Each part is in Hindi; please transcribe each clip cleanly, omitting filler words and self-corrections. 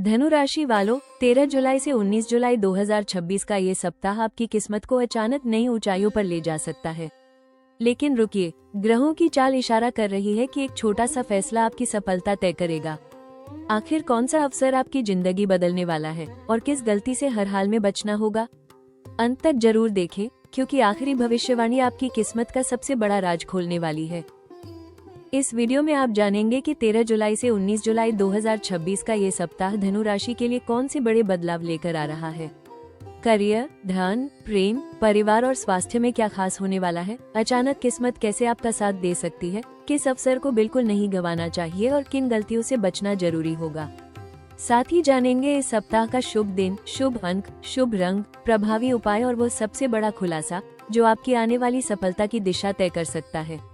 धनु राशि वालों, 13 जुलाई से 19 जुलाई 2026 का ये सप्ताह आपकी किस्मत को अचानक नई ऊंचाइयों पर ले जा सकता है। लेकिन रुकिए, ग्रहों की चाल इशारा कर रही है कि एक छोटा सा फैसला आपकी सफलता तय करेगा। आखिर कौन सा अवसर आपकी जिंदगी बदलने वाला है और किस गलती से हर हाल में बचना होगा? अंत तक जरूर देखें, क्योंकि आखिरी भविष्यवाणी आपकी किस्मत का सबसे बड़ा राज खोलने वाली है। इस वीडियो में आप जानेंगे कि 13 जुलाई से 19 जुलाई 2026 का ये सप्ताह धनु राशि के लिए कौन से बड़े बदलाव लेकर आ रहा है। करियर, धन, प्रेम, परिवार और स्वास्थ्य में क्या खास होने वाला है। अचानक किस्मत कैसे आपका साथ दे सकती है, किस अवसर को बिल्कुल नहीं गंवाना चाहिए और किन गलतियों से बचना जरूरी होगा। साथ ही जानेंगे इस सप्ताह का शुभ दिन, शुभ अंक, शुभ रंग, प्रभावी उपाय और वो सबसे बड़ा खुलासा जो आपकी आने वाली सफलता की दिशा तय कर सकता है।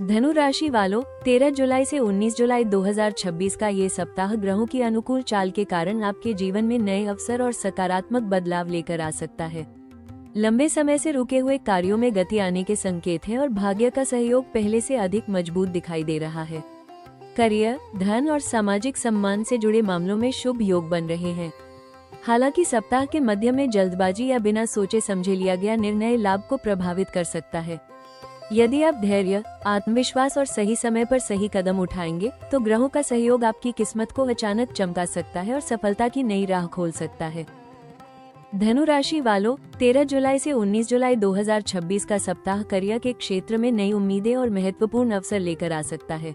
धनु राशि वालों, 13 जुलाई से 19 जुलाई 2026 का ये सप्ताह ग्रहों की अनुकूल चाल के कारण आपके जीवन में नए अवसर और सकारात्मक बदलाव लेकर आ सकता है। लंबे समय से रुके हुए कार्यों में गति आने के संकेत हैं और भाग्य का सहयोग पहले से अधिक मजबूत दिखाई दे रहा है। करियर, धन और सामाजिक सम्मान से जुड़े मामलों में शुभ योग बन रहे हैं। हालांकि सप्ताह के मध्य में जल्दबाजी या बिना सोचे समझे लिया गया निर्णय लाभ को प्रभावित कर सकता है। यदि आप धैर्य, आत्मविश्वास और सही समय पर सही कदम उठाएंगे तो ग्रहों का सहयोग आपकी किस्मत को अचानक चमका सकता है और सफलता की नई राह खोल सकता है। धनु राशि वालों, 13 जुलाई से 19 जुलाई 2026 का सप्ताह करियर के क्षेत्र में नई उम्मीदें और महत्वपूर्ण अवसर लेकर आ सकता है।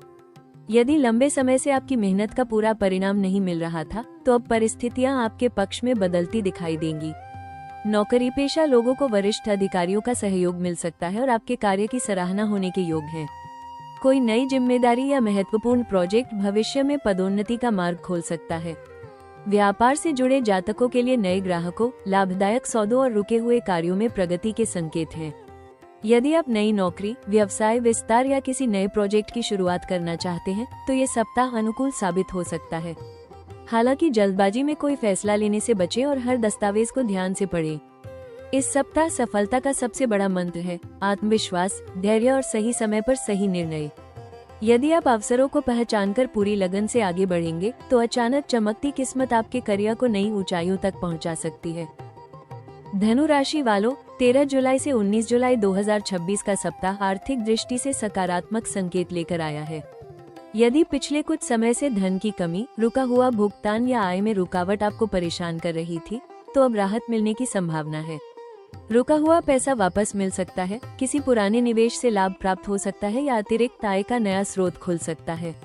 यदि लंबे समय से आपकी मेहनत का पूरा परिणाम नहीं मिल रहा था, तो अब परिस्थितियां आपके पक्ष में बदलती दिखाई देंगी। नौकरी पेशा लोगों को वरिष्ठ अधिकारियों का सहयोग मिल सकता है और आपके कार्य की सराहना होने के योग है। कोई नई जिम्मेदारी या महत्वपूर्ण प्रोजेक्ट भविष्य में पदोन्नति का मार्ग खोल सकता है। व्यापार से जुड़े जातकों के लिए नए ग्राहकों, लाभदायक सौदों और रुके हुए कार्यों में प्रगति के संकेत हैं। यदि आप नई नौकरी, व्यवसाय विस्तार या किसी नए प्रोजेक्ट की शुरुआत करना चाहते हैं तो ये सप्ताह अनुकूल साबित हो सकता है। हालांकि जल्दबाजी में कोई फैसला लेने से बचें और हर दस्तावेज को ध्यान से पढ़ें। इस सप्ताह सफलता का सबसे बड़ा मंत्र है आत्मविश्वास, धैर्य और सही समय पर सही निर्णय। यदि आप अवसरों को पहचानकर पूरी लगन से आगे बढ़ेंगे तो अचानक चमकती किस्मत आपके करियर को नई ऊंचाइयों तक पहुंचा सकती है। धनु राशि वालों, 13 जुलाई से 19 जुलाई 2026 का सप्ताह आर्थिक दृष्टि से सकारात्मक संकेत लेकर आया है। यदि पिछले कुछ समय से धन की कमी, रुका हुआ भुगतान या आय में रुकावट आपको परेशान कर रही थी, तो अब राहत मिलने की संभावना है। रुका हुआ पैसा वापस मिल सकता है, किसी पुराने निवेश से लाभ प्राप्त हो सकता है या अतिरिक्त आय का नया स्रोत खुल सकता है।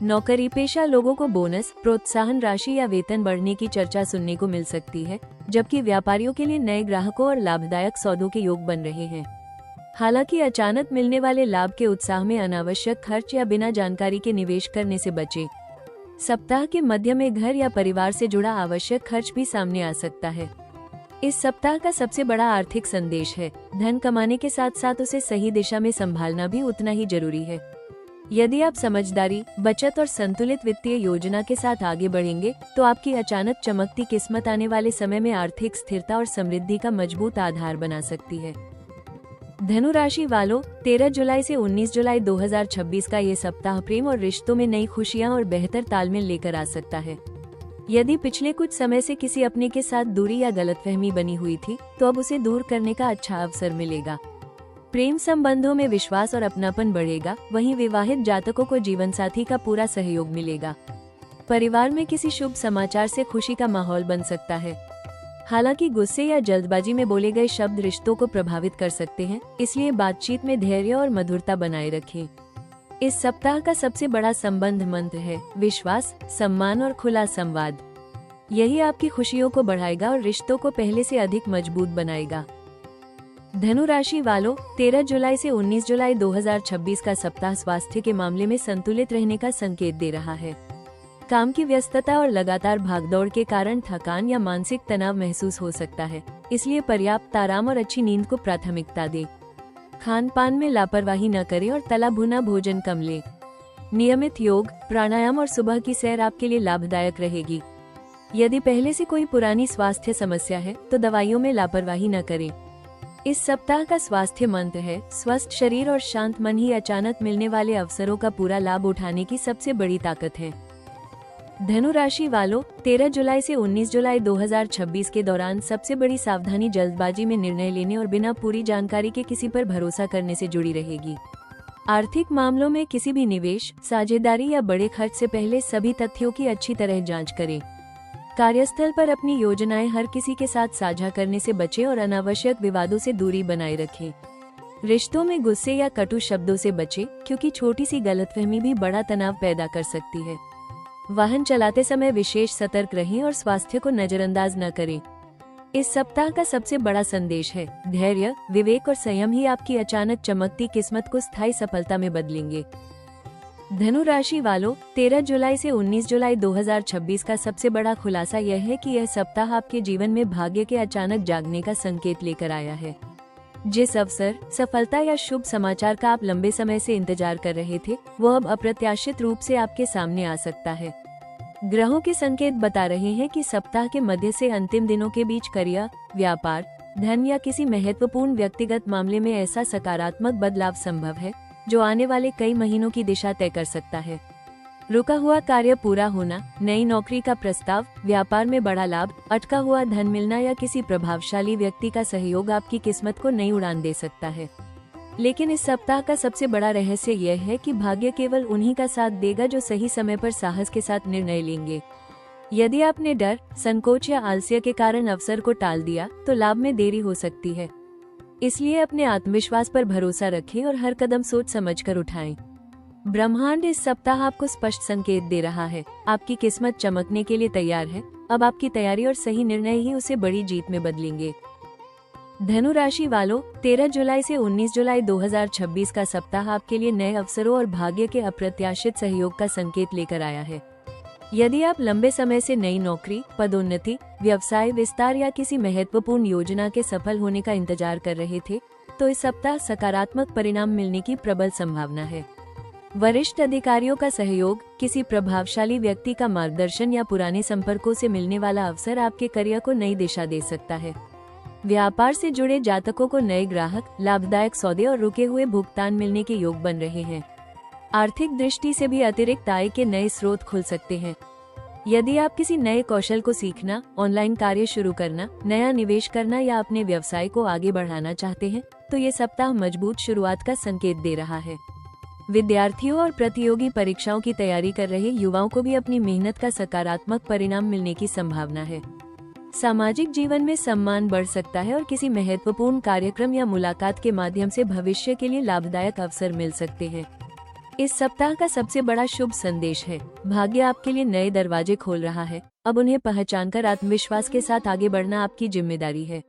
नौकरी पेशा लोगों को बोनस, प्रोत्साहन राशि या वेतन बढ़ने की चर्चा सुनने को मिल सकती है, जबकि व्यापारियों के लिए नए ग्राहकों और लाभदायक सौदों के योग बन रहे हैं। हालांकि अचानक मिलने वाले लाभ के उत्साह में अनावश्यक खर्च या बिना जानकारी के निवेश करने से बचें। सप्ताह के मध्य में घर या परिवार से जुड़ा आवश्यक खर्च भी सामने आ सकता है। इस सप्ताह का सबसे बड़ा आर्थिक संदेश है धन कमाने के साथ साथ उसे सही दिशा में संभालना भी उतना ही जरूरी है। यदि आप समझदारी, बचत और संतुलित वित्तीय योजना के साथ आगे बढ़ेंगे तो आपकी अचानक चमकती किस्मत आने वाले समय में आर्थिक स्थिरता और समृद्धि का मजबूत आधार बना सकती है। धनु राशि वालों, 13 जुलाई से 19 जुलाई 2026 का ये सप्ताह प्रेम और रिश्तों में नई खुशियां और बेहतर तालमेल लेकर आ सकता है। यदि पिछले कुछ समय से किसी अपने के साथ दूरी या गलतफहमी बनी हुई थी, तो अब उसे दूर करने का अच्छा अवसर मिलेगा। प्रेम संबंधों में विश्वास और अपनापन बढ़ेगा, वहीं विवाहित जातकों को जीवनसाथी का पूरा सहयोग मिलेगा। परिवार में किसी शुभ समाचार से खुशी का माहौल बन सकता है। हालांकि गुस्से या जल्दबाजी में बोले गए शब्द रिश्तों को प्रभावित कर सकते हैं, इसलिए बातचीत में धैर्य और मधुरता बनाए रखें। इस सप्ताह का सबसे बड़ा संबंध मंत्र है विश्वास, सम्मान और खुला संवाद। यही आपकी खुशियों को बढ़ाएगा और रिश्तों को पहले से अधिक मजबूत बनाएगा। धनु राशि वालों, 13 जुलाई से 19 जुलाई 2026 का सप्ताह स्वास्थ्य के मामले में संतुलित रहने का संकेत दे रहा है। काम की व्यस्तता और लगातार भागदौड़ के कारण थकान या मानसिक तनाव महसूस हो सकता है, इसलिए पर्याप्त आराम और अच्छी नींद को प्राथमिकता दें। खान पान में लापरवाही न करें और तला भुना भोजन कम लें। नियमित योग, प्राणायाम और सुबह की सैर आपके लिए लाभदायक रहेगी। यदि पहले से कोई पुरानी स्वास्थ्य समस्या है तो दवाइयों में लापरवाही न करें। इस सप्ताह का स्वास्थ्य मंत्र है स्वस्थ शरीर और शांत मन ही अचानक मिलने वाले अवसरों का पूरा लाभ उठाने की सबसे बड़ी ताकत है। धनु राशि वालों, 13 जुलाई से 19 जुलाई 2026 के दौरान सबसे बड़ी सावधानी जल्दबाजी में निर्णय लेने और बिना पूरी जानकारी के किसी पर भरोसा करने से जुड़ी रहेगी। आर्थिक मामलों में किसी भी निवेश, साझेदारी या बड़े खर्च से पहले सभी तथ्यों की अच्छी तरह जांच करें। कार्यस्थल पर अपनी योजनाएं हर किसी के साथ साझा करने से बचें और अनावश्यक विवादों से दूरी बनाए रखें। रिश्तों में गुस्से या कटु शब्दों से बचें, क्योंकि छोटी सी गलतफहमी भी बड़ा तनाव पैदा कर सकती है। वाहन चलाते समय विशेष सतर्क रहें और स्वास्थ्य को नजरअंदाज न करें। इस सप्ताह का सबसे बड़ा संदेश है, धैर्य, विवेक और संयम ही आपकी अचानक चमकती किस्मत को स्थायी सफलता में बदलेंगे। धनु राशि वालों, 13 जुलाई से 19 जुलाई 2026 का सबसे बड़ा खुलासा यह है कि यह सप्ताह आपके जीवन में भाग्य के अचानक जागने का संकेत लेकर आया है। जिस अवसर, सफलता या शुभ समाचार का आप लंबे समय से इंतजार कर रहे थे, वो अब अप्रत्याशित रूप से आपके सामने आ सकता है। ग्रहों के संकेत बता रहे हैं कि सप्ताह के मध्य से अंतिम दिनों के बीच करियर, व्यापार, धन या किसी महत्वपूर्ण व्यक्तिगत मामले में ऐसा सकारात्मक बदलाव संभव है जो आने वाले कई महीनों की दिशा तय कर सकता है। रुका हुआ कार्य पूरा होना, नई नौकरी का प्रस्ताव, व्यापार में बड़ा लाभ, अटका हुआ धन मिलना या किसी प्रभावशाली व्यक्ति का सहयोग आपकी किस्मत को नई उड़ान दे सकता है। लेकिन इस सप्ताह का सबसे बड़ा रहस्य यह है कि भाग्य केवल उन्हीं का साथ देगा जो सही समय पर साहस के साथ निर्णय लेंगे। यदि आपने डर, संकोच या आलस्य के कारण अवसर को टाल दिया, तो लाभ में देरी हो सकती है। इसलिए अपने आत्मविश्वास पर भरोसा रखें और हर कदम सोच समझकर उठाएं। ब्रह्मांड इस सप्ताह आपको स्पष्ट संकेत दे रहा है, आपकी किस्मत चमकने के लिए तैयार है। अब आपकी तैयारी और सही निर्णय ही उसे बड़ी जीत में बदलेंगे। धनु राशि वालों, 13 जुलाई से 19 जुलाई 2026 का सप्ताह आपके लिए नए अवसरों और भाग्य के अप्रत्याशित सहयोग का संकेत लेकर आया है। यदि आप लंबे समय से नई नौकरी, पदोन्नति, व्यवसाय विस्तार या किसी महत्वपूर्ण योजना के सफल होने का इंतजार कर रहे थे, तो इस सप्ताह सकारात्मक परिणाम मिलने की प्रबल संभावना है। वरिष्ठ अधिकारियों का सहयोग, किसी प्रभावशाली व्यक्ति का मार्गदर्शन या पुराने संपर्कों से मिलने वाला अवसर आपके करियर को नई दिशा दे सकता है। व्यापार से जुड़े जातकों को नए ग्राहक, लाभदायक सौदे और रुके हुए भुगतान मिलने के योग बन रहे हैं। आर्थिक दृष्टि से भी अतिरिक्त आय के नए स्रोत खुल सकते हैं। यदि आप किसी नए कौशल को सीखना, ऑनलाइन कार्य शुरू करना, नया निवेश करना या अपने व्यवसाय को आगे बढ़ाना चाहते हैं, तो ये सप्ताह मजबूत शुरुआत का संकेत दे रहा है। विद्यार्थियों और प्रतियोगी परीक्षाओं की तैयारी कर रहे युवाओं को भी अपनी मेहनत का सकारात्मक परिणाम मिलने की संभावना है। सामाजिक जीवन में सम्मान बढ़ सकता है और किसी महत्वपूर्ण कार्यक्रम या मुलाकात के माध्यम से भविष्य के लिए लाभदायक अवसर मिल सकते हैं। इस सप्ताह का सबसे बड़ा शुभ संदेश है, भाग्य आपके लिए नए दरवाजे खोल रहा है। अब उन्हें पहचानकर आत्मविश्वास के साथ आगे बढ़ना आपकी जिम्मेदारी है।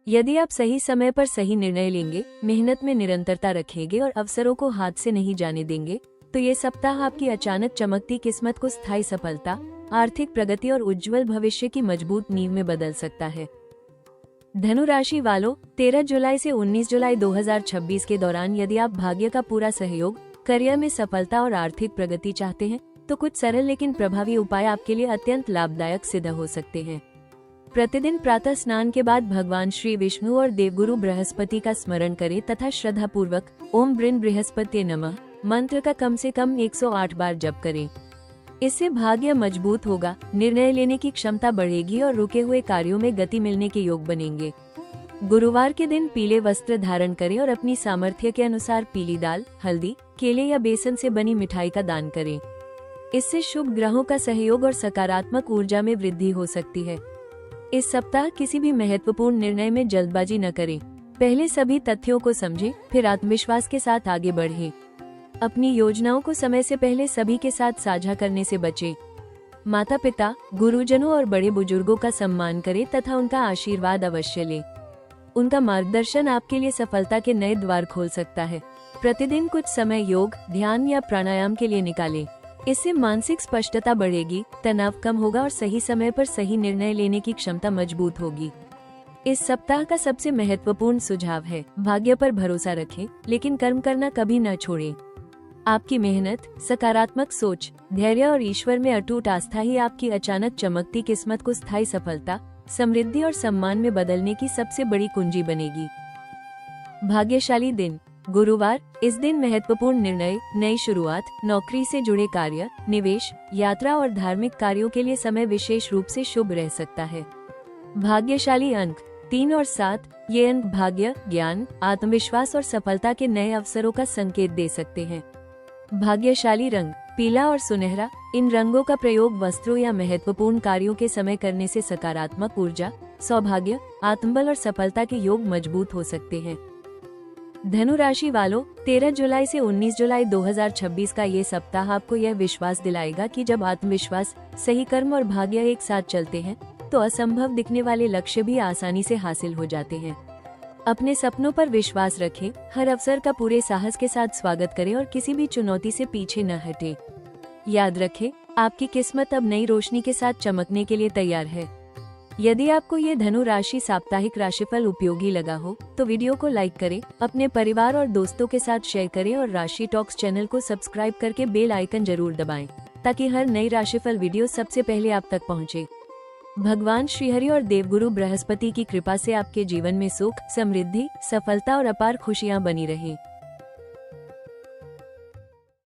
यदि आप सही समय पर सही निर्णय लेंगे, मेहनत में निरंतरता रखेंगे और अवसरों को हाथ से नहीं जाने देंगे, तो ये सप्ताह आपकी अचानक चमकती किस्मत को स्थायी सफलता, आर्थिक प्रगति और उज्जवल भविष्य की मजबूत नींव में बदल सकता है। धनु राशि वालों, 13 जुलाई से 19 जुलाई 2026 के दौरान यदि आप भाग्य का पूरा सहयोग, करियर में सफलता और आर्थिक प्रगति चाहते हैं, तो कुछ सरल लेकिन प्रभावी उपाय आपके लिए अत्यंत लाभदायक सिद्ध हो सकते हैं। प्रतिदिन प्रातः स्नान के बाद भगवान श्री विष्णु और देवगुरु बृहस्पति का स्मरण करें तथा श्रद्धा पूर्वक ओम ब्रीन बृहस्पति नमः मंत्र का कम से कम 108 बार जप करें। इससे भाग्य मजबूत होगा, निर्णय लेने की क्षमता बढ़ेगी और रुके हुए कार्यों में गति मिलने के योग बनेंगे। गुरुवार के दिन पीले वस्त्र धारण करें और अपनी सामर्थ्य के अनुसार पीली दाल, हल्दी, केले या बेसन से बनी मिठाई का दान करें। इससे शुभ ग्रहों का सहयोग और सकारात्मक ऊर्जा में वृद्धि हो सकती है। इस सप्ताह किसी भी महत्वपूर्ण निर्णय में जल्दबाजी न करें। पहले सभी तथ्यों को समझें, फिर आत्मविश्वास के साथ आगे बढ़ें। अपनी योजनाओं को समय से पहले सभी के साथ साझा करने से बचें। माता पिता, गुरुजनों और बड़े बुजुर्गों का सम्मान करें तथा उनका आशीर्वाद अवश्य लें। उनका मार्गदर्शन आपके लिए सफलता के नए द्वार खोल सकता है। प्रतिदिन कुछ समय योग, ध्यान या प्राणायाम के लिए निकालें। इससे मानसिक स्पष्टता बढ़ेगी, तनाव कम होगा और सही समय पर सही निर्णय लेने की क्षमता मजबूत होगी। इस सप्ताह का सबसे महत्वपूर्ण सुझाव है, भाग्य पर भरोसा रखें, लेकिन कर्म करना कभी न छोड़ें। आपकी मेहनत, सकारात्मक सोच, धैर्य और ईश्वर में अटूट आस्था ही आपकी अचानक चमकती किस्मत को स्थायी सफलता, समृद्धि और सम्मान में बदलने की सबसे बड़ी कुंजी बनेगी। भाग्यशाली दिन। गुरुवार, इस दिन महत्वपूर्ण निर्णय, नई शुरुआत, नौकरी से जुड़े कार्य, निवेश, यात्रा और धार्मिक कार्यों के लिए समय विशेष रूप से शुभ रह सकता है। भाग्यशाली अंक 3 और 7, ये अंक भाग्य, ज्ञान, आत्मविश्वास और सफलता के नए अवसरों का संकेत दे सकते हैं। भाग्यशाली रंग पीला और सुनहरा, इन रंगों का प्रयोग वस्त्रों या महत्वपूर्ण कार्यों के समय करने से सकारात्मक ऊर्जा, सौभाग्य, आत्मबल और सफलता के योग मजबूत हो सकते हैं। धनु राशि वालों, 13 जुलाई से 19 जुलाई 2026 का ये सप्ताह आपको यह विश्वास दिलाएगा कि जब आत्मविश्वास, सही कर्म और भाग्य एक साथ चलते हैं तो असंभव दिखने वाले लक्ष्य भी आसानी से हासिल हो जाते हैं। अपने सपनों पर विश्वास रखें, हर अवसर का पूरे साहस के साथ स्वागत करें और किसी भी चुनौती से पीछे न हटें। याद रखें, आपकी किस्मत अब नई रोशनी के साथ चमकने के लिए तैयार है। यदि आपको ये धनु राशि साप्ताहिक राशिफल उपयोगी लगा हो तो वीडियो को लाइक करें, अपने परिवार और दोस्तों के साथ शेयर करें और राशि टॉक्स चैनल को सब्सक्राइब करके बेल आइकन जरूर दबाएं ताकि हर नई राशिफल वीडियो सबसे पहले आप तक पहुंचे। भगवान श्रीहरि और देवगुरु बृहस्पति की कृपा से आपके जीवन में सुख, समृद्धि, सफलता और अपार खुशियां बनी रहे।